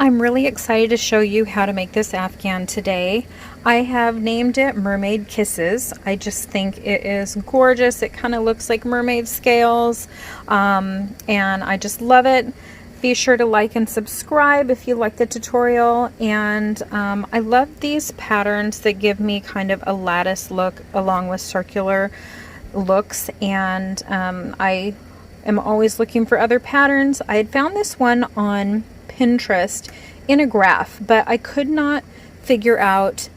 I'm really excited to show you how to make this Afghan today. I have named it Mermaid Kisses. I just think it is gorgeous. It kind of looks like mermaid scales, and I just love it. Be sure to like and subscribe if you like the tutorial. And I love these patterns that give me kind of a lattice look along with circular looks, and I am always looking for other patterns. I had found this one on Pinterest in a graph, but I could not figure out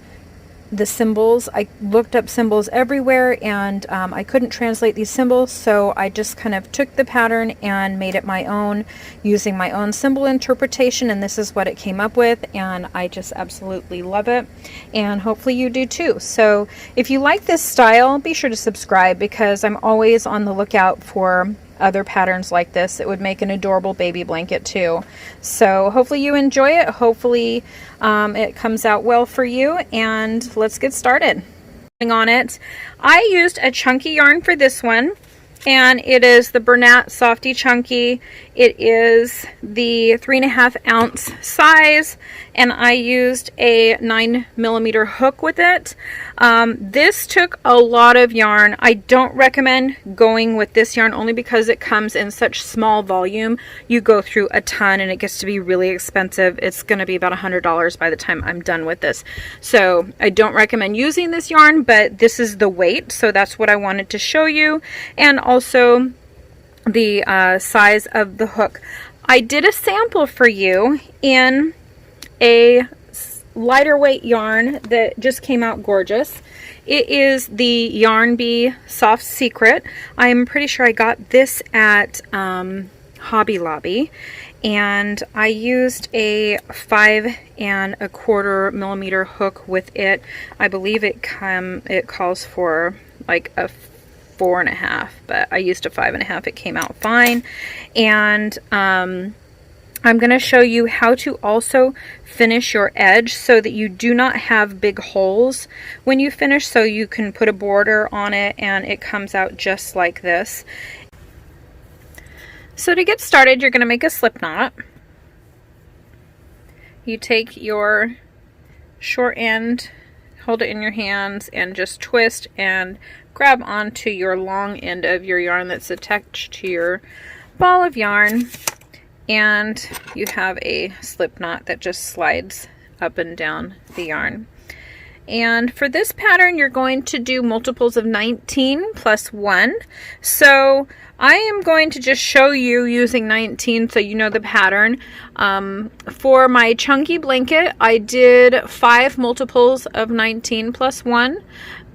the symbols. I looked up symbols everywhere, and I couldn't translate these symbols, so I just kind of took the pattern and made it my own using my own symbol interpretation, and this is what it came up with, and I just absolutely love it, and hopefully you do too. So if you like this style, be sure to subscribe, because I'm always on the lookout for other patterns like this. It would make an adorable baby blanket too. So hopefully you enjoy it. Hopefully it comes out well for you, and let's get started. On it, I used a chunky yarn for this one, and it is the Bernat Softy Chunky. It is the 3.5 ounce size, and I used a 9mm hook with it. This took a lot of yarn. I don't recommend going with this yarn only because it comes in such small volume. You go through a ton and it gets to be really expensive. It's going to be about $100 by the time I'm done with this. So I don't recommend using this yarn, but this is the weight, so that's what I wanted to show you. And also the size of the hook. I did a sample for you in a lighter weight yarn that just came out gorgeous. It is the Yarn Bee Soft Secret. I'm pretty sure I got this at Hobby Lobby, and I used a 5.25mm hook with it. I believe it calls for like a 4.5, but I used a 5.5. It came out fine. And I'm going to show you how to also finish your edge so that you do not have big holes when you finish, so you can put a border on it and it comes out just like this. So to get started, you're going to make a slip knot. You take your short end, hold it in your hands, and just twist and grab onto your long end of your yarn that's attached to your ball of yarn, and you have a slip knot that just slides up and down the yarn. And for this pattern, you're going to do multiples of 19 plus 1. So I am going to just show you using 19 so you know the pattern. For my chunky blanket, I did 5 multiples of 19 plus 1.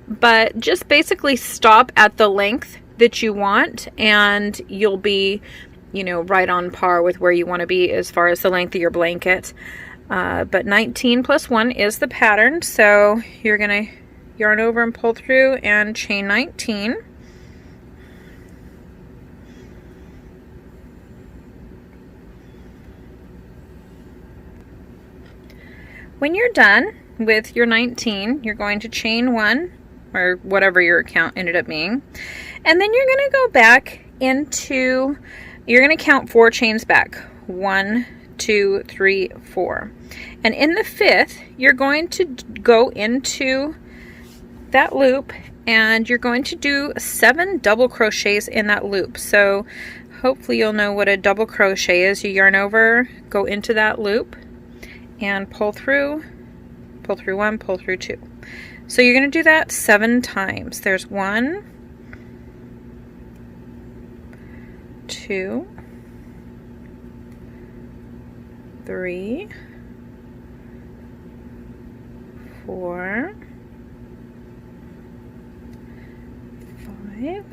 But just basically stop at the length that you want, and you'll be, you know, right on par with where you want to be as far as the length of your blanket. But 19 plus 1 is the pattern, so you're going to yarn over and pull through and chain 19. When you're done with your 19, you're going to chain 1, or whatever your count ended up being, and then you're going to go back into, you're going to count 4 chains back. 1, 2, 3, 4, and in the 5th you're going to go into that loop, and you're going to do 7 double crochets in that loop. So hopefully you'll know what a double crochet is. You yarn over, go into that loop, and pull through 1, pull through 2. So you're going to do that 7 times. There's 1, 2, 3, 4, 5,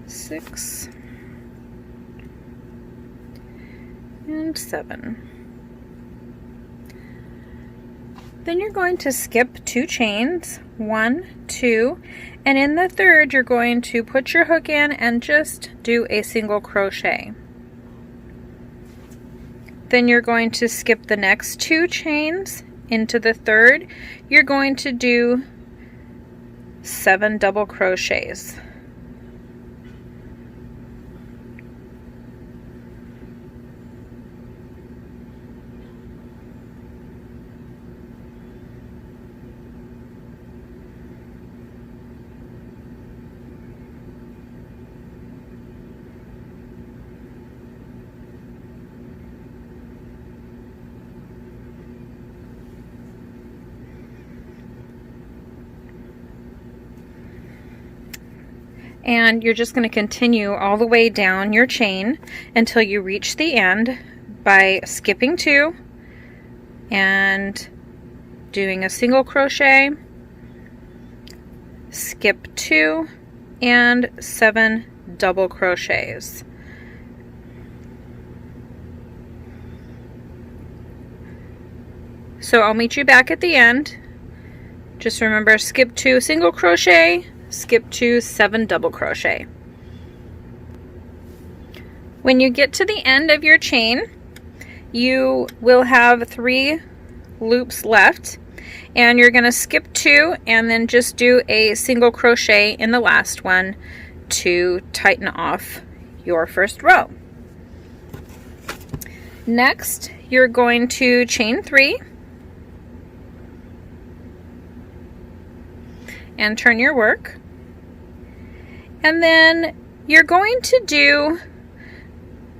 6, and 7. Then you're going to skip 2 chains, 1, 2, and in the 3rd you're going to put your hook in and just do a single crochet. Then you're going to skip the next 2 chains into the 3rd. You're going to do 7 double crochets. And you're just going to continue all the way down your chain until you reach the end by skipping 2 and doing a single crochet, skip 2, and 7 double crochets. So I'll meet you back at the end. Just remember, skip 2 single crochet, skip 2 7 double crochet. When you get to the end of your chain, you will have 3 loops left, and you're going to skip 2 and then just do a single crochet in the last one to tighten off your first row. Next, you're going to chain 3 and turn your work, and then you're going to do,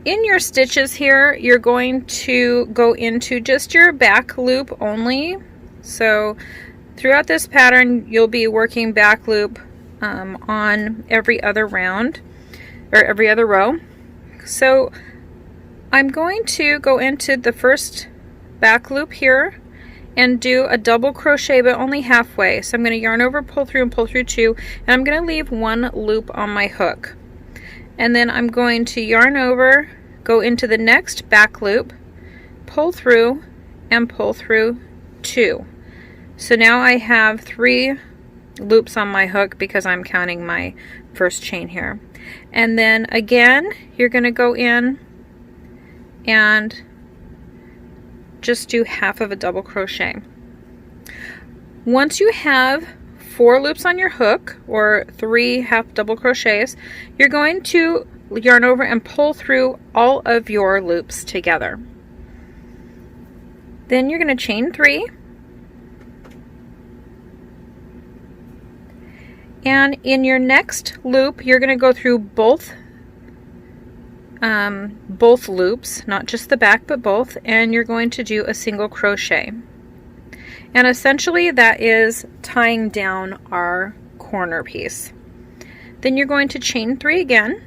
in your stitches here, you're going to go into just your back loop only. So throughout this pattern you'll be working back loop on every other round or every other row. So I'm going to go into the first back loop here and do a double crochet, but only halfway. So I'm going to yarn over, pull through, and pull through 2, and I'm going to leave 1 loop on my hook. And then I'm going to yarn over, go into the next back loop, pull through, and pull through 2. So now I have 3 loops on my hook because I'm counting my first chain here. And then again, you're going to go in and just do half of a double crochet. Once you have 4 loops on your hook, or 3 half double crochets, you're going to yarn over and pull through all of your loops together. Then you're going to chain 3, and in your next loop you're going to go through both loops, not just the back but both, and you're going to do a single crochet. And essentially that is tying down our corner piece. Then you're going to chain 3 again.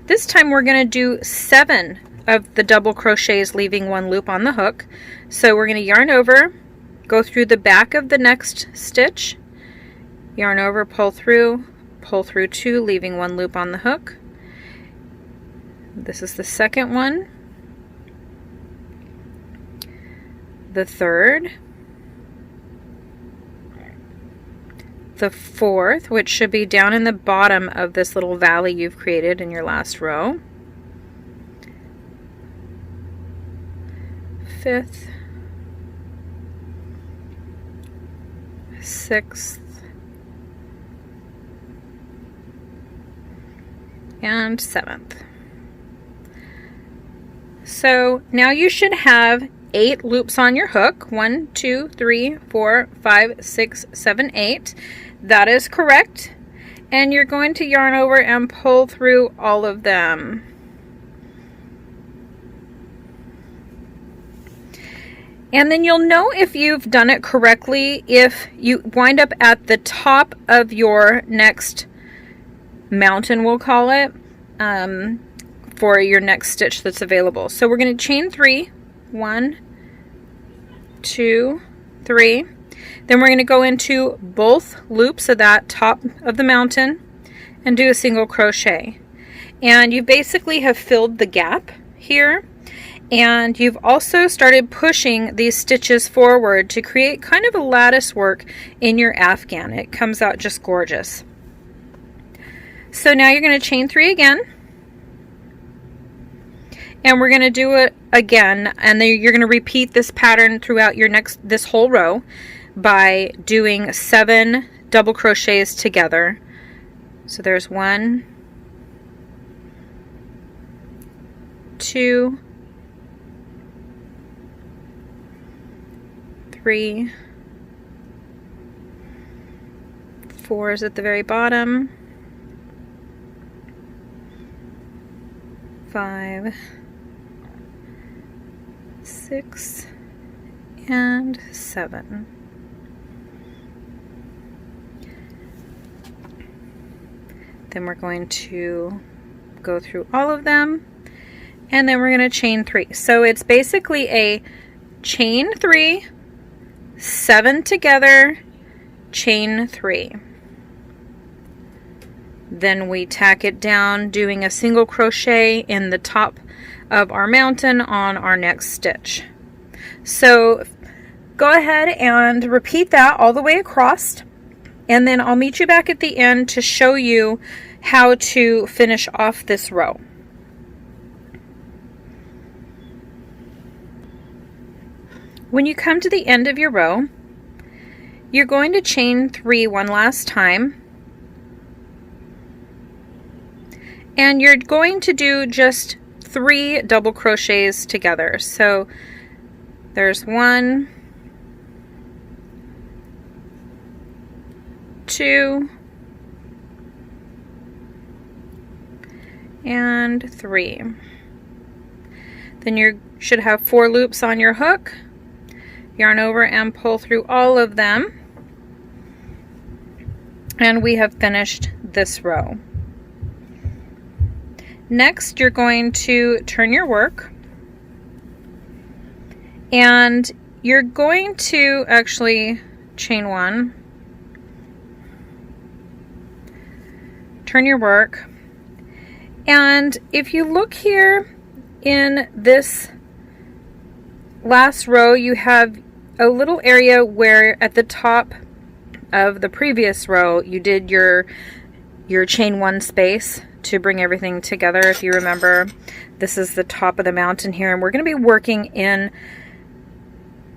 This time we're going to do 7 of the double crochets, leaving 1 loop on the hook. So we're going to yarn over, go through the back of the next stitch, yarn over, pull through 2, leaving 1 loop on the hook. This is the second one, the third, the fourth, which should be down in the bottom of this little valley you've created in your last row, fifth, sixth, and 7th. So now you should have 8 loops on your hook. 1, 2, 3, 4, 5, 6, 7, 8. That is correct. And you're going to yarn over and pull through all of them. And then you'll know if you've done it correctly if you wind up at the top of your next mountain, we'll call it, for your next stitch that's available. So we're going to chain 3, 1, 2, 3. Then we're going to go into both loops of that top of the mountain and do a single crochet. And you basically have filled the gap here, and you've also started pushing these stitches forward to create kind of a lattice work in your Afghan. It comes out just gorgeous. So now you're going to chain 3 again, and we're going to do it again, and then you're going to repeat this pattern throughout your this whole row by doing 7 double crochets together. So there's 1, 2, 3, 4 is at the very bottom, 5, 6, and 7. Then we're going to go through all of them, and then we're going to chain 3. So it's basically a chain 3, 7 together, chain 3. Then we tack it down, doing a single crochet in the top of our mountain on our next stitch. So go ahead and repeat that all the way across, and then I'll meet you back at the end to show you how to finish off this row. When you come to the end of your row, you're going to chain 3 one last time, and you're going to do just 3 double crochets together. So there's 1, 2, and 3. Then you should have 4 loops on your hook. Yarn over and pull through all of them, and we have finished this row. Next, you're going to turn your work, and you're going to actually chain 1, turn your work, and if you look here in this last row, you have a little area where at the top of the previous row you did your chain 1 space to bring everything together. If you remember, this is the top of the mountain here, and we're going to be working in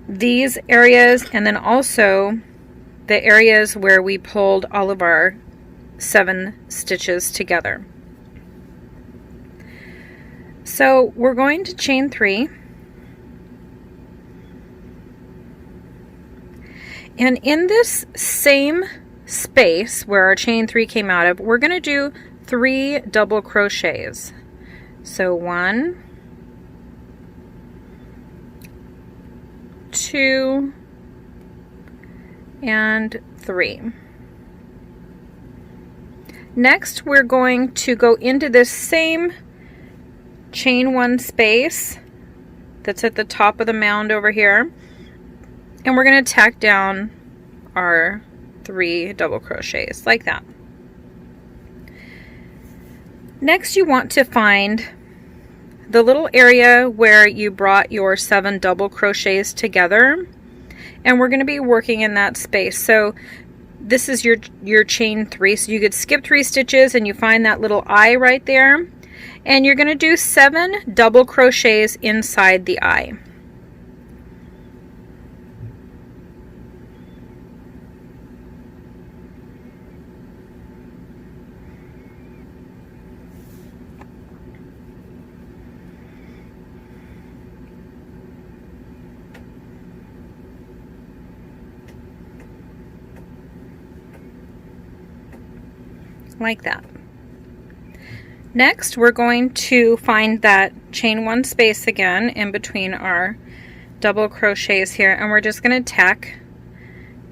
these areas and then also the areas where we pulled all of our 7 stitches together. So we're going to chain 3, and in this same space where our chain 3 came out of, we're going to do 3 double crochets. So 1, 2, and 3. Next, we're going to go into this same chain 1 space that's at the top of the mound over here, and we're going to tack down our 3 double crochets like that. Next, you want to find the little area where you brought your 7 double crochets together, and we're going to be working in that space. So this is your chain 3, so you could skip 3 stitches and you find that little eye right there, and you're going to do 7 double crochets inside the eye. Like that. Next, we're going to find that chain 1 space again in between our double crochets here, and we're just going to tack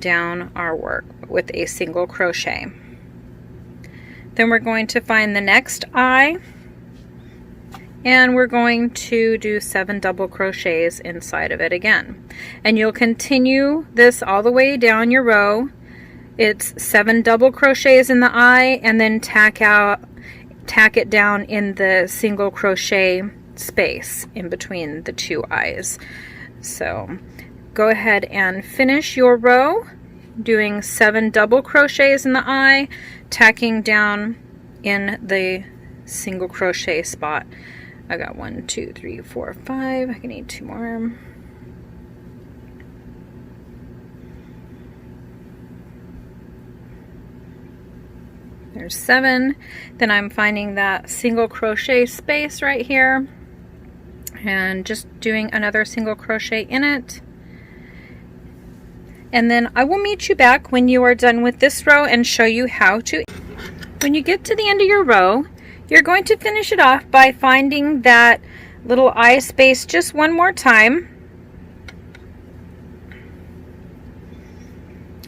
down our work with a single crochet. Then we're going to find the next eye, and we're going to do 7 double crochets inside of it again. And you'll continue this all the way down your row. It's 7 double crochets in the eye, and then tack it down in the single crochet space in between the 2 eyes. So go ahead and finish your row doing 7 double crochets in the eye, tacking down in the single crochet spot. I got 1, 2, 3, 4, 5. I need 2 more. There's 7. Then I'm finding that single crochet space right here and just doing another single crochet in it. And then I will meet you back when you are done with this row and show you how to. When you get to the end of your row, you're going to finish it off by finding that little eye space just one more time.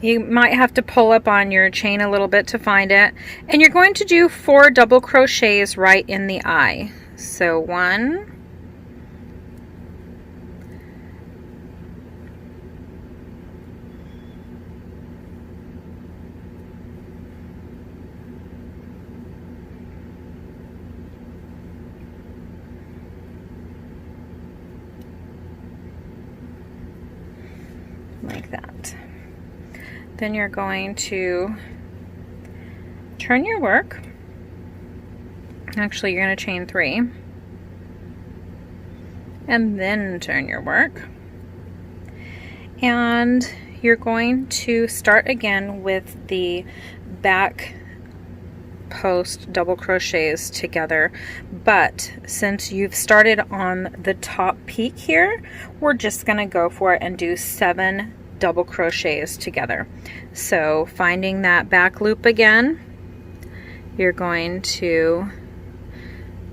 You might have to pull up on your chain a little bit to find it. And you're going to do 4 double crochets right in the eye. So 1, like that. Then you're going to turn your work. Actually, you're going to chain 3 and then turn your work, and you're going to start again with the back post double crochets together, but since you've started on the top peak here, we're just going to go for it and do 7 double crochets together. So finding that back loop again, you're going to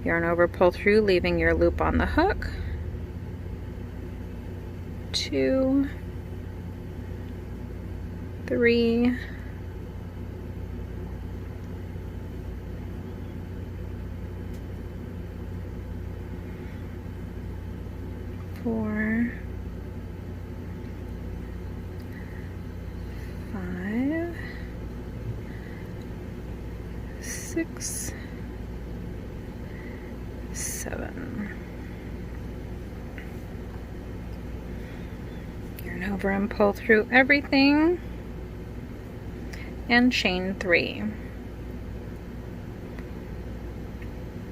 yarn over, pull through, leaving your loop on the hook. 2, 3, 4, 5, 6, 7. Yarn over and pull through everything and chain 3.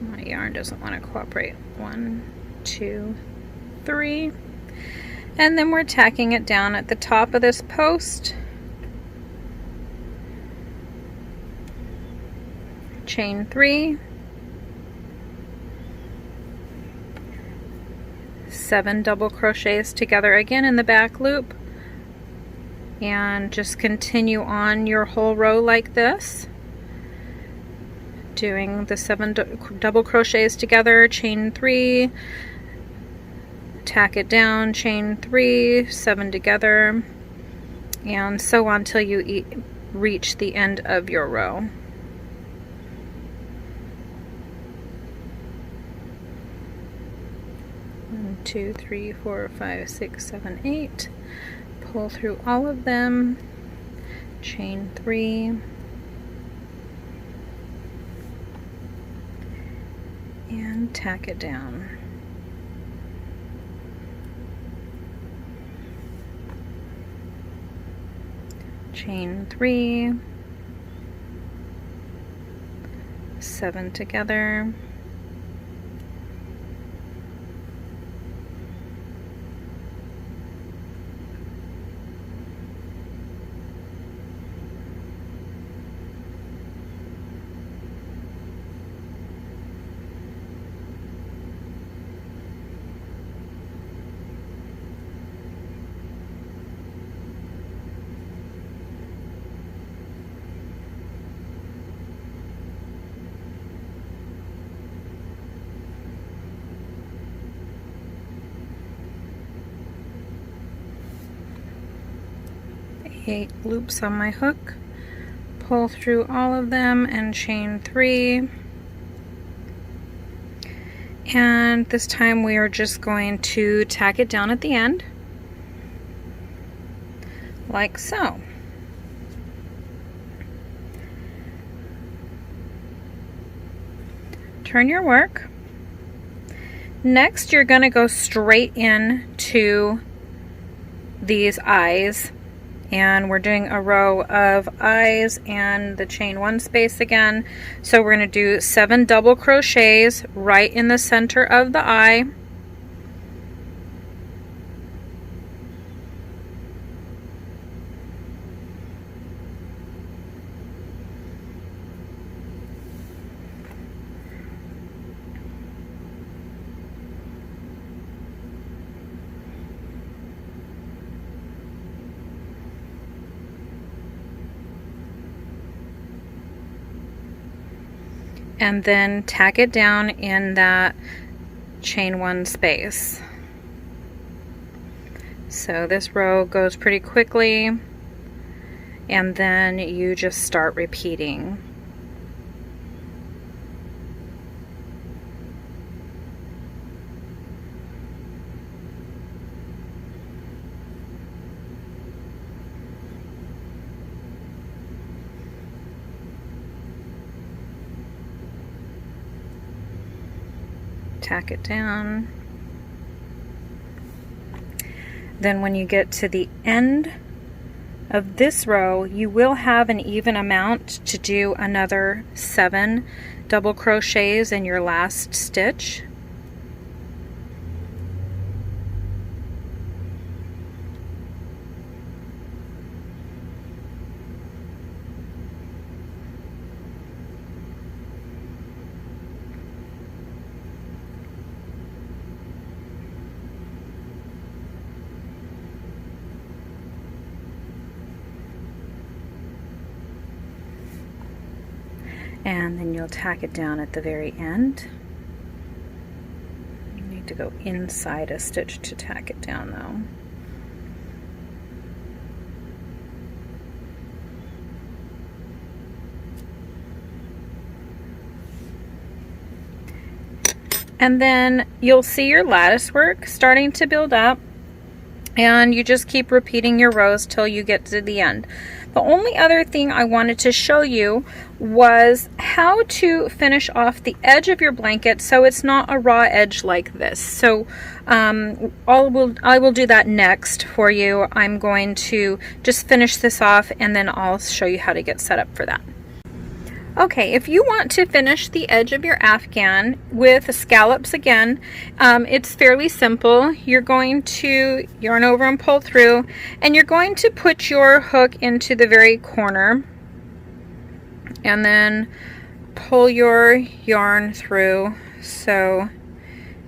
My yarn doesn't want to cooperate. 1, 2, 3. And then we're tacking it down at the top of this post. Chain 3. 7 double crochets together again in the back loop, and just continue on your whole row like this, doing the 7 double crochets together, chain 3, tack it down, chain 3, 7 together, and so on till you reach the end of your row. 1, 2, 3, 4, 5, 6, 7, 8. Pull through all of them, chain 3, and tack it down. Chain 3, 7 together, eight loops on my hook, pull through all of them and chain 3, and this time we are just going to tack it down at the end like so. Turn your work. Next, you're going to go straight into these eyes, and we're doing a row of eyes and the chain 1 space again. So we're going to do 7 double crochets right in the center of the eye. And then tack it down in that chain 1 space. So this row goes pretty quickly. and then you just start repeating. Tack it down. Then when you get to the end of this row, you will have an even amount to do another 7 double crochets in your last stitch. And then you'll tack it down at the very end. You need to go inside a stitch to tack it down though. And then you'll see your lattice work starting to build up, and you just keep repeating your rows till you get to the end. The only other thing I wanted to show you was how to finish off the edge of your blanket so it's not a raw edge like this. So I will do that next for you. I'm going to just finish this off and then I'll show you how to get set up for that. Okay, if you want to finish the edge of your Afghan with scallops again, it's fairly simple. You're going to yarn over and pull through, and you're going to put your hook into the very corner and then pull your yarn through so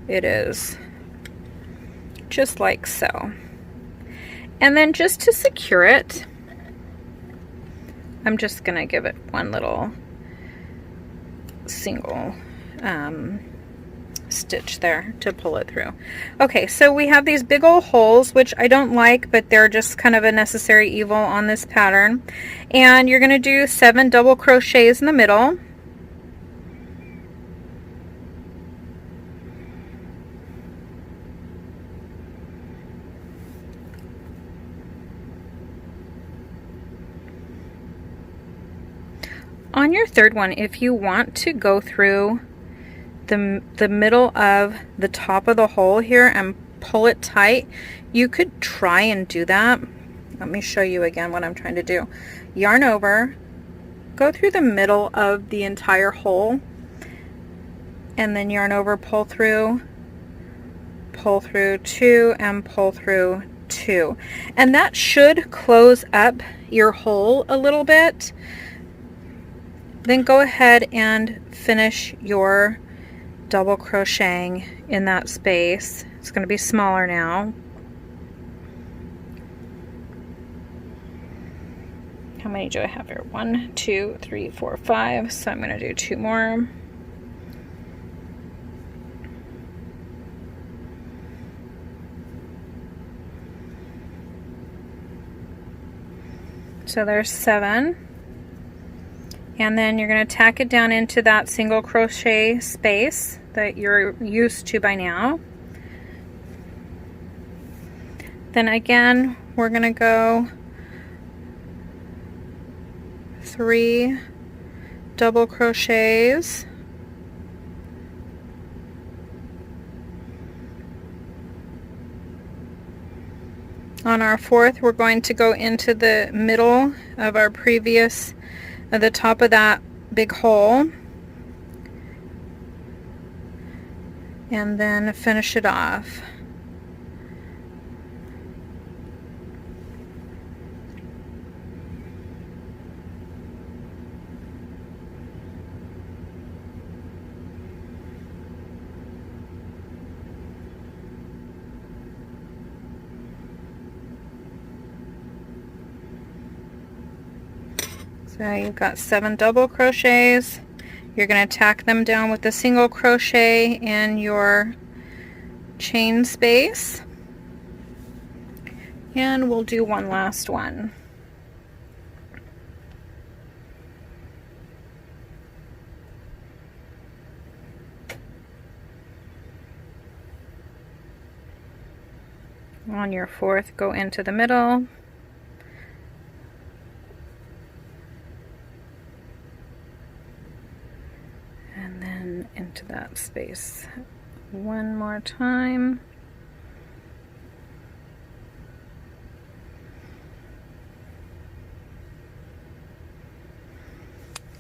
it is just like so. And then just to secure it, I'm just going to give it one little single stitch there to pull it through. Okay, so we have these big old holes, which I don't like, but they're just kind of a necessary evil on this pattern. And you're going to do 7 double crochets in the middle. On your third one, if you want to go through the middle of the top of the hole here and pull it tight, you could try and do that. Let me show you again what I'm trying to do. Yarn over, go through the middle of the entire hole, and then yarn over, pull through 2, and pull through 2. And that should close up your hole a little bit. Then go ahead and finish your double crocheting in that space. It's going to be smaller now. How many do I have here? 1, 2, 3, 4, 5. So I'm going to do 2 more. So there's 7. And then you're going to tack it down into that single crochet space that you're used to by now. Then again, we're going to go 3 double crochets. On our 4th, we're going to go into the middle of our previous at the top of that big hole and then finish it off. So you've got 7 double crochets. You're going to tack them down with a single crochet in your chain space. And we'll do one last one. On your fourth, go into the middle. And then into that space one more time.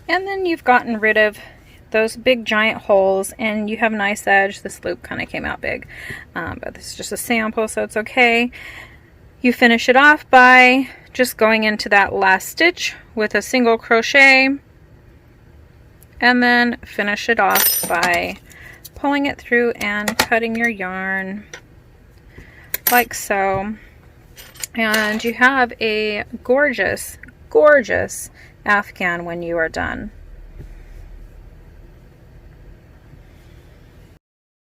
And then you've gotten rid of those big giant holes and you have a nice edge. This loop kind of came out big, but this is just a sample, so it's okay. You finish it off by just going into that last stitch with a single crochet, and then finish it off by pulling it through and cutting your yarn like so. And you have a gorgeous, gorgeous Afghan when you are done.